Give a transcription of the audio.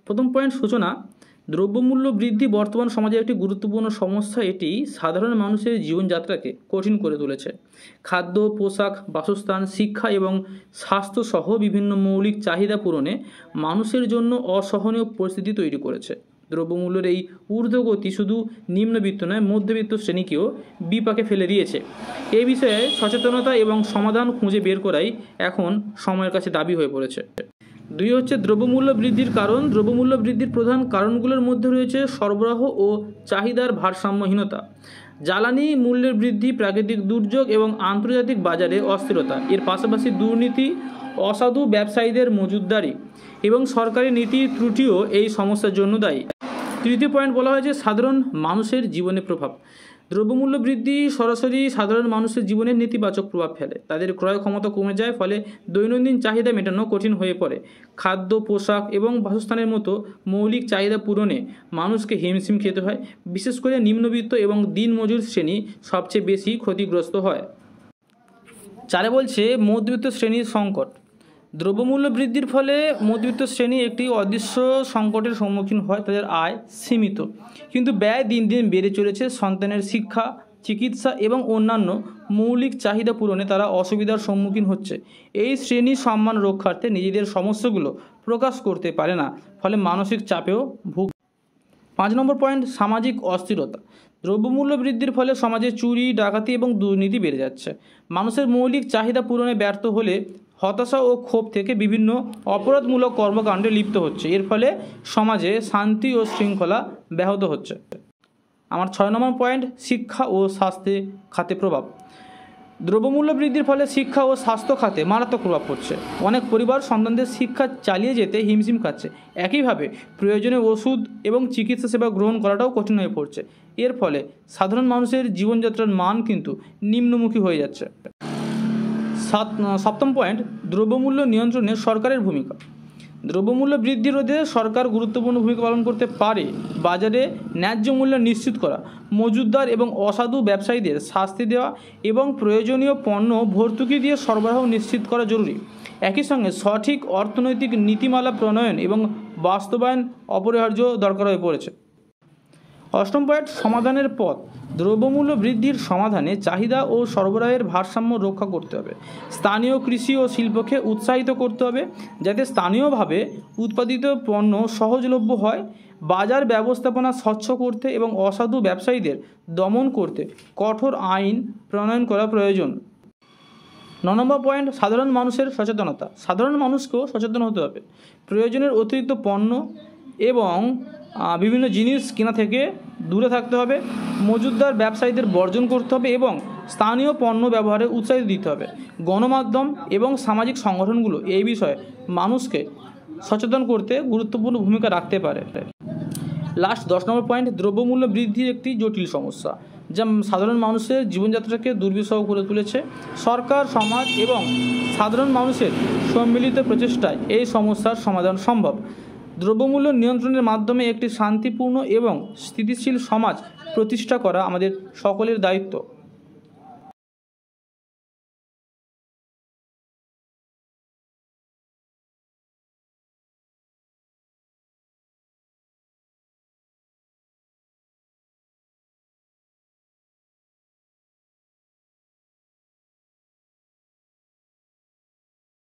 প্রথম পয়েন্ট সূচনা। দ্রব্যমূল্য বৃদ্ধি বর্তমান সমাজের একটি গুরুত্বপূর্ণ সমস্যা। এটি সাধারণ মানুষের জীবনযাত্রাকে কঠিন করে তুলেছে। খাদ্য, পোশাক, বাসস্থান, শিক্ষা এবং স্বাস্থ্যসহ বিভিন্ন মৌলিক চাহিদা পূরণে মানুষের জন্য অসহনীয় পরিস্থিতি তৈরি করেছে। দ্রব্যমূল্যের এই ঊর্ধ্বগতি শুধু নিম্নবিত্ত নয়, মধ্যবিত্ত শ্রেণীকেও বিপাকে ফেলে দিয়েছে। এই বিষয়ে সচেতনতা এবং সমাধান খুঁজে বের করাই এখন সময়ের কাছে দাবি হয়ে পড়েছে। 2 হচ্ছে দ্রব্যমূল্য বৃদ্ধির কারণ। দ্রব্যমূল্য বৃদ্ধির প্রধান কারণগুলোর মধ্যে রয়েছে সরবরাহ ও চাহিদার ভারসাম্যহীনতা, জ্বালানি মূল্যের বৃদ্ধি, প্রাকৃতিক দুর্যোগ এবং আন্তর্জাতিক বাজারে অস্থিরতা। এর পাশাপাশি দুর্নীতি, অসাধু ব্যবসায়ীদের মজুতদারি এবং সরকারি নীতি ত্রুটিও এই সমস্যার জন্য দায়ী। তৃতীয় পয়েন্ট বলা হয়েছে সাধারণ মানুষের জীবনে প্রভাব। দ্রব্যমূল্য বৃদ্ধি সরাসরি সাধারণ মানুষের জীবনে নেতিবাচক প্রভাব ফেলে। তাদের ক্রয় ক্ষমতা কমে যায়, ফলে দৈনন্দিন চাহিদা মেটানো কঠিন হয়ে পড়ে। খাদ্য, পোশাক এবং বাসস্থানের মতো মৌলিক চাহিদা পূরণে মানুষকে হিমশিম খেতে হয়। বিশেষ করে নিম্নবিত্ত এবং দিনমজুর শ্রেণী সবচেয়ে বেশি ক্ষতিগ্রস্ত হয়। 4 বলছে মধ্যবিত্ত শ্রেণীর সংকট। দ্রব্যমূল্য বৃদ্ধির ফলে মধ্যবিত্ত শ্রেণী একটি অদৃশ্য সংকটের সম্মুখীন হয়। তাদের আয় সীমিত, কিন্তু ব্যয় দিন দিন বেড়ে চলেছে। সন্তানের শিক্ষা, চিকিৎসা এবং অন্যান্য মৌলিক চাহিদা পূরণে তারা অসুবিধার সম্মুখীন হচ্ছে। এই শ্রেণী সম্মান রক্ষার্থে নিজেদের সমস্যাগুলো প্রকাশ করতে পারে না, ফলে মানসিক চাপেও ভুগ। 5 নম্বর পয়েন্ট সামাজিক অস্থিরতা। দ্রব্যমূল্য বৃদ্ধির ফলে সমাজে চুরি, ডাকাতি এবং দুর্নীতি বেড়ে যাচ্ছে। মানুষের মৌলিক চাহিদা পূরণে ব্যর্থ হলে হতাশা ও ক্ষোভ থেকে বিভিন্ন অপরাধমূলক কর্মকাণ্ডে লিপ্ত হচ্ছে। এর ফলে সমাজে শান্তি ও শৃঙ্খলা ব্যাহত হচ্ছে। আমার 6 নম্বর পয়েন্ট শিক্ষা ও স্বাস্থ্য খাতে প্রভাব। দ্রব্যমূল্য বৃদ্ধির ফলে শিক্ষা ও স্বাস্থ্য খাতে মারাত্মক প্রভাব পড়ছে। অনেক পরিবার সন্তানদের শিক্ষা চালিয়ে যেতে হিমশিম খাচ্ছে। একইভাবে প্রয়োজনীয় ওষুধ এবং চিকিৎসা সেবা গ্রহণ করাটাও কঠিন হয়ে পড়ছে। এর ফলে সাধারণ মানুষের জীবনযাত্রার মান কিন্তু নিম্নমুখী হয়ে যাচ্ছে। 7ম পয়েন্ট দ্রব্যমূল্য নিয়ন্ত্রণে সরকারের ভূমিকা। দ্রব্যমূল্য বৃদ্ধি রোধে সরকার গুরুত্বপূর্ণ ভূমিকা পালন করতে পারে। বাজারে ন্যায্য মূল্য নিশ্চিত করা, মজুতদার এবং অসাধু ব্যবসায়ীদের শাস্তি দেওয়া এবং প্রয়োজনীয় পণ্য ভর্তুকি দিয়ে সরবরাহ নিশ্চিত করা জরুরি। একই সঙ্গে সঠিক অর্থনৈতিক নীতিমালা প্রণয়ন এবং বাস্তবায়ন অপরিহার্য দরকার হয়ে পড়েছে। 8ম পয়েন্ট সমাধানের পথ। দ্রব্যমূল্য বৃদ্ধির সমাধানে চাহিদা ও সরবরাহের ভারসাম্য রক্ষা করতে হবে। স্থানীয় কৃষি ও শিল্পকে উৎসাহিত করতে হবে, যাতে স্থানীয়ভাবে উৎপাদিত পণ্য সহজলভ্য হয়। বাজার ব্যবস্থাপনা স্বচ্ছ করতে এবং অসাধু ব্যবসায়ীদের দমন করতে কঠোর আইন প্রণয়ন করা প্রয়োজন। 9 নম্বর পয়েন্ট সাধারণ মানুষের সচেতনতা। সাধারণ মানুষকেও সচেতন হতে হবে। প্রয়োজনের অতিরিক্ত পণ্য এবং বিভিন্ন জিনিস কেনা থেকে দূরে থাকতে হবে। মজুতদার ব্যবসায়ীদের বর্জন করতে হবে এবং স্থানীয় পণ্য ব্যবহারে উৎসাহ দিতে হবে। গণমাধ্যম এবং সামাজিক সংগঠনগুলো এই বিষয়ে মানুষকে সচেতন করতে গুরুত্বপূর্ণ ভূমিকা রাখতে পারে। লাস্ট 10 নম্বর পয়েন্ট দ্রব্যমূল্য বৃদ্ধির একটি জটিল সমস্যা, যা সাধারণ মানুষের জীবনযাত্রাকে দুর্বিষহ করে তুলেছে। সরকার, সমাজ এবং সাধারণ মানুষের সম্মিলিত প্রচেষ্টায় এই সমস্যার সমাধান সম্ভব। দ্রব্যমূল্য নিয়ন্ত্রণের মাধ্যমে একটি শান্তিপূর্ণ এবং স্থিতিশীল সমাজ প্রতিষ্ঠা করা আমাদের সকলের দায়িত্ব।